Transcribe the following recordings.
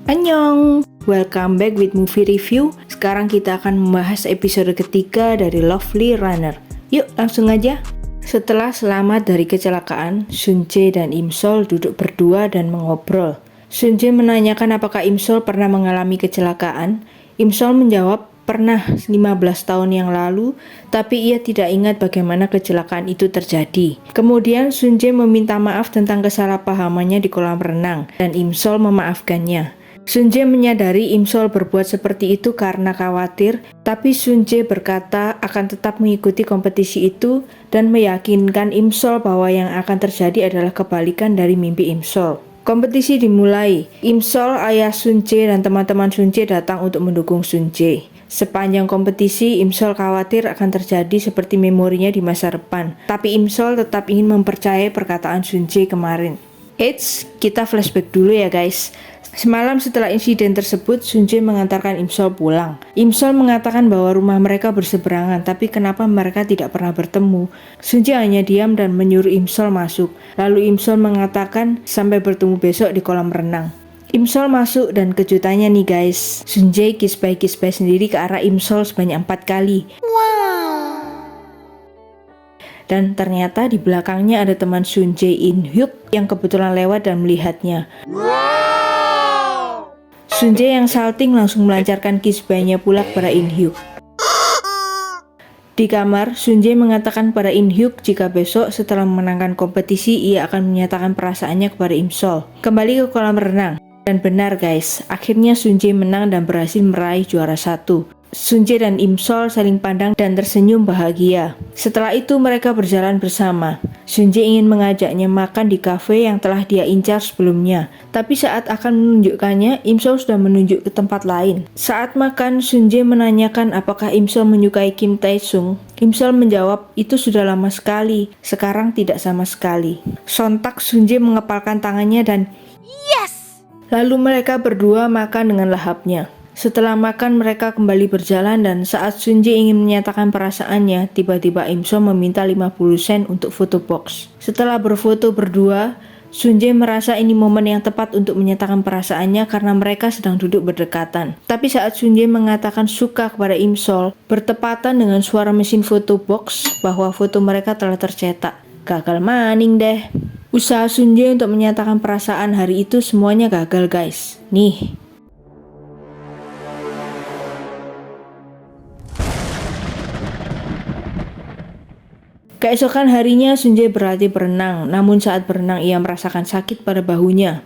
Annyeong, welcome back with movie review. Sekarang kita akan membahas episode ketiga dari Lovely Runner. Yuk langsung aja. Setelah selamat dari kecelakaan, Sunjae dan Imsol duduk berdua dan mengobrol. Sunjae menanyakan apakah Imsol pernah mengalami kecelakaan. Imsol menjawab pernah 15 tahun yang lalu, tapi ia tidak ingat bagaimana kecelakaan itu terjadi. Kemudian Sunjae meminta maaf tentang kesalahpahamannya di kolam renang, dan Imsol memaafkannya. Sunjae menyadari Imsol berbuat seperti itu karena khawatir, tapi Sunjae berkata akan tetap mengikuti kompetisi itu dan meyakinkan Imsol bahwa yang akan terjadi adalah kebalikan dari mimpi Imsol. Kompetisi dimulai. Imsol, ayah Sunjae, dan teman-teman Sunjae datang untuk mendukung Sunjae. Sepanjang kompetisi, Imsol khawatir akan terjadi seperti memorinya di masa depan, tapi Imsol tetap ingin mempercayai perkataan Sunjae kemarin. Eits, kita flashback dulu ya guys. Semalam setelah insiden tersebut, Sunjae mengantarkan Imsol pulang. Imsol mengatakan bahwa rumah mereka berseberangan, tapi kenapa mereka tidak pernah bertemu? Sunjae hanya diam dan menyuruh Imsol masuk. Lalu Imsol mengatakan sampai bertemu besok di kolam renang. Imsol masuk dan kejutannya nih guys, Sunjae kiss bye sendiri ke arah Imsol sebanyak 4 kali. Dan ternyata di belakangnya ada teman Sunjae, In Hyuk, yang kebetulan lewat dan melihatnya. Sunjae yang salting langsung melancarkan kiss bye-nya pula kepada In Hyuk. Di kamar, Sunjae mengatakan pada In Hyuk jika besok setelah memenangkan kompetisi ia akan menyatakan perasaannya kepada Imsol. Kembali ke kolam renang. Dan benar guys, akhirnya Sunjae menang dan berhasil meraih juara 1. Sunjae dan Imsol saling pandang dan tersenyum bahagia. Setelah itu mereka berjalan bersama. Sunjae ingin mengajaknya makan di kafe yang telah dia incar sebelumnya. Tapi saat akan menunjukkannya, Imsol sudah menunjuk ke tempat lain. Saat makan, Sunjae menanyakan apakah Imsol menyukai Kim Tae-sung. Imsol menjawab, itu sudah lama sekali, sekarang tidak sama sekali. Sontak Sunjae mengepalkan tangannya dan yes! Lalu mereka berdua makan dengan lahapnya. Setelah makan mereka kembali berjalan dan saat Sunjae ingin menyatakan perasaannya, tiba-tiba Imsol meminta 50 sen untuk foto box. Setelah berfoto berdua, Sunjae merasa ini momen yang tepat untuk menyatakan perasaannya karena mereka sedang duduk berdekatan. Tapi saat Sunjae mengatakan suka kepada Imsol, bertepatan dengan suara mesin foto box bahwa foto mereka telah tercetak. Gagal maning deh. Usaha Sunjae untuk menyatakan perasaan hari itu semuanya gagal guys. Nih. Keesokan harinya Sunjae berlatih berenang, namun saat berenang ia merasakan sakit pada bahunya.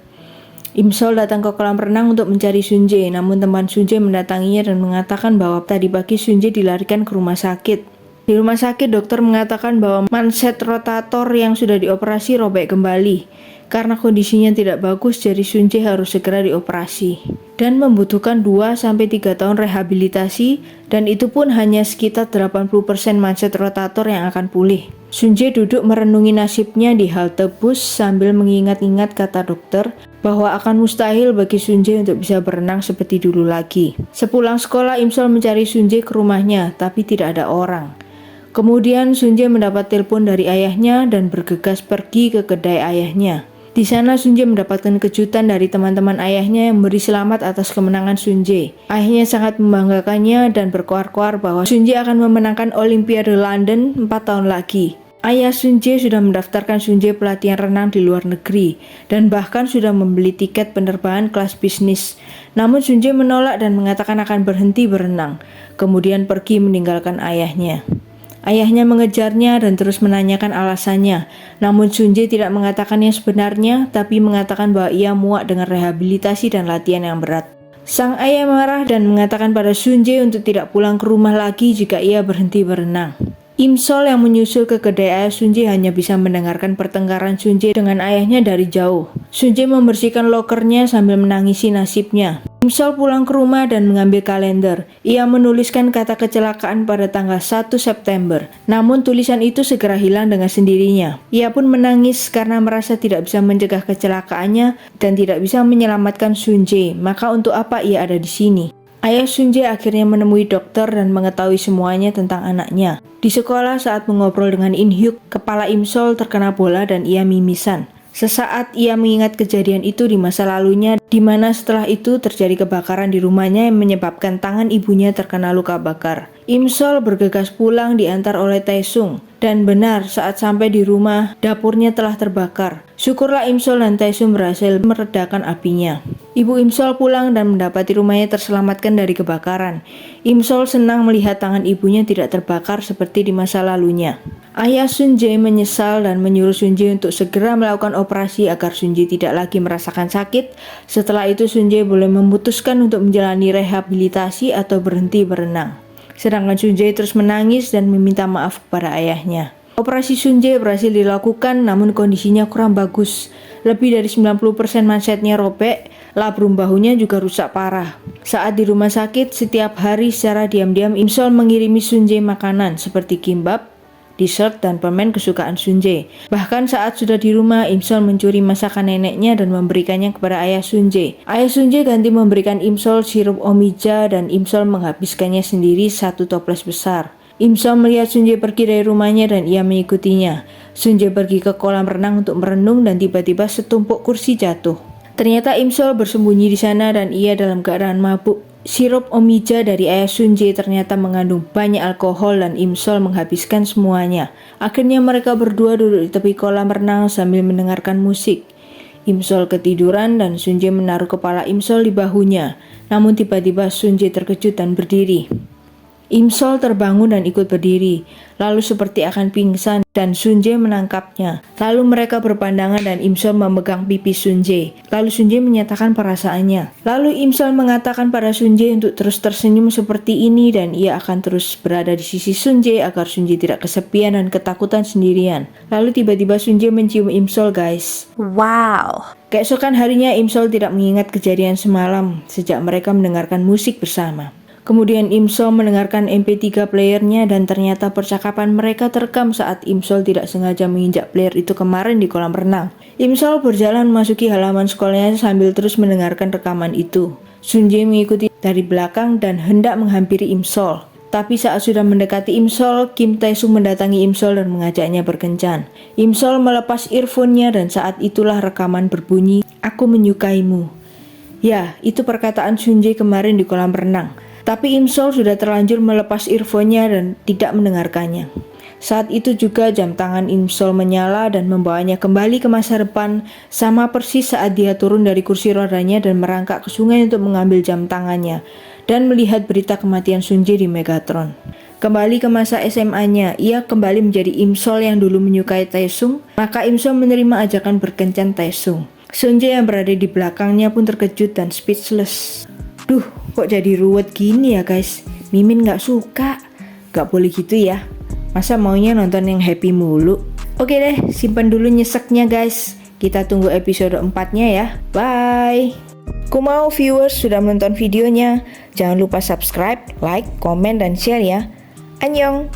Imsol datang ke kolam renang untuk mencari Sunjae, namun teman Sunjae mendatanginya dan mengatakan bahwa tadi pagi Sunjae dilarikan ke rumah sakit. Di rumah sakit dokter mengatakan bahwa manset rotator yang sudah dioperasi robek kembali. Karena kondisinya tidak bagus, jadi Sunjae harus segera dioperasi dan membutuhkan 2-3 tahun rehabilitasi, dan itu pun hanya sekitar 80% manset rotator yang akan pulih. Sunjae duduk merenungi nasibnya di halte bus sambil mengingat-ingat kata dokter bahwa akan mustahil bagi Sunjae untuk bisa berenang seperti dulu lagi. Sepulang sekolah, Imsol mencari Sunjae ke rumahnya, tapi tidak ada orang. Kemudian Sunjae mendapat telepon dari ayahnya dan bergegas pergi ke kedai ayahnya. Di sana Sunjae mendapatkan kejutan dari teman-teman ayahnya yang memberi selamat atas kemenangan Sunjae. Ayahnya sangat membanggakannya dan berkoar-koar bahwa Sunjae akan memenangkan Olimpiade London 4 tahun lagi. Ayah Sunjae sudah mendaftarkan Sunjae pelatihan renang di luar negeri dan bahkan sudah membeli tiket penerbangan kelas bisnis. Namun Sunjae menolak dan mengatakan akan berhenti berenang, kemudian pergi meninggalkan ayahnya. Ayahnya mengejarnya dan terus menanyakan alasannya, namun Sunjae tidak mengatakan yang sebenarnya, tapi mengatakan bahwa ia muak dengan rehabilitasi dan latihan yang berat. Sang ayah marah dan mengatakan pada Sunjae untuk tidak pulang ke rumah lagi jika ia berhenti berenang. Imsol yang menyusul ke kedai ayah Sunjae hanya bisa mendengarkan pertengkaran Sunjae dengan ayahnya dari jauh. Sunjae membersihkan lokernya sambil menangisi nasibnya. Imsol pulang ke rumah dan mengambil kalender. Ia menuliskan kata kecelakaan pada tanggal 1 September. Namun tulisan itu segera hilang dengan sendirinya. Ia pun menangis karena merasa tidak bisa mencegah kecelakaannya dan tidak bisa menyelamatkan Sunjae. Maka untuk apa ia ada di sini? Ayah Sunjae akhirnya menemui dokter dan mengetahui semuanya tentang anaknya. Di sekolah saat mengobrol dengan In Hyuk, kepala Imsol terkena bola dan ia mimisan. Sesaat ia mengingat kejadian itu di masa lalunya, di mana setelah itu terjadi kebakaran di rumahnya yang menyebabkan tangan ibunya terkena luka bakar. Imsol bergegas pulang diantar oleh Taesung, dan benar saat sampai di rumah, dapurnya telah terbakar. Syukurlah Imsol dan Taesung berhasil meredakan apinya. Ibu Imsol pulang dan mendapati rumahnya terselamatkan dari kebakaran. Imsol senang melihat tangan ibunya tidak terbakar seperti di masa lalunya. Ayah Sunjae menyesal dan menyuruh Sunjae untuk segera melakukan operasi agar Sunjae tidak lagi merasakan sakit. Setelah itu Sunjae boleh memutuskan untuk menjalani rehabilitasi atau berhenti berenang. Sedangkan Sunjae terus menangis dan meminta maaf kepada ayahnya. Operasi Sunjae berhasil dilakukan namun kondisinya kurang bagus. Lebih dari 90% mansetnya robek, labrum bahunya juga rusak parah. Saat di rumah sakit, setiap hari secara diam-diam Imsol mengirimi Sunjae makanan seperti kimbap, dessert, dan permen kesukaan Sunjae. Bahkan saat sudah di rumah, Imsol mencuri masakan neneknya dan memberikannya kepada ayah Sunjae. Ayah Sunjae ganti memberikan Imsol sirup omija dan Imsol menghabiskannya sendiri satu toples besar. Imsol melihat Sunjae pergi dari rumahnya dan ia mengikutinya. Sunjae pergi ke kolam renang untuk merenung dan tiba-tiba setumpuk kursi jatuh. Ternyata Imsol bersembunyi di sana dan ia dalam keadaan mabuk. Sirup omija dari ayah Sunjae ternyata mengandung banyak alkohol dan Imsol menghabiskan semuanya. Akhirnya mereka berdua duduk di tepi kolam renang sambil mendengarkan musik. Imsol ketiduran dan Sunjae menaruh kepala Imsol di bahunya. Namun tiba-tiba Sunjae terkejut dan berdiri. Imsol terbangun dan ikut berdiri, lalu seperti akan pingsan dan Sunjae menangkapnya. Lalu mereka berpandangan dan Imsol memegang pipi Sunjae. Lalu Sunjae menyatakan perasaannya. Lalu Imsol mengatakan pada Sunjae untuk terus tersenyum seperti ini dan ia akan terus berada di sisi Sunjae agar Sunjae tidak kesepian dan ketakutan sendirian. Lalu tiba-tiba Sunjae mencium Imsol, guys. Wow. Keesokan harinya Imsol tidak mengingat kejadian semalam sejak mereka mendengarkan musik bersama. Kemudian Imsol mendengarkan MP3 playernya dan ternyata percakapan mereka terekam saat Imsol tidak sengaja menginjak player itu kemarin di kolam renang. Imsol berjalan memasuki halaman sekolahnya sambil terus mendengarkan rekaman itu. Sunjae mengikuti dari belakang dan hendak menghampiri Imsol. Tapi saat sudah mendekati Imsol, Kim Taesung mendatangi Imsol dan mengajaknya berkencan. Imsol melepas earphone-nya dan saat itulah rekaman berbunyi, "Aku menyukaimu." Ya, itu perkataan Sunjae kemarin di kolam renang. Tapi Imsol sudah terlanjur melepas earphone-nya dan tidak mendengarkannya. Saat itu juga jam tangan Imsol menyala dan membawanya kembali ke masa depan, sama persis saat dia turun dari kursi rodanya dan merangkak ke sungai untuk mengambil jam tangannya dan melihat berita kematian Sunjae di Megatron. Kembali ke masa SMA-nya, ia kembali menjadi Imsol yang dulu menyukai Taesung, maka Imsol menerima ajakan berkencan Taesung. Sunjae yang berada di belakangnya pun terkejut dan speechless. Duh, kok jadi ruwet gini ya guys? Mimin gak suka. Gak boleh gitu ya. Masa maunya nonton yang happy mulu? Oke deh, simpan dulu nyeseknya guys. Kita tunggu episode 4-nya ya. Bye. Kumau viewers sudah menonton videonya. Jangan lupa subscribe, like, komen, dan share ya. Annyeong.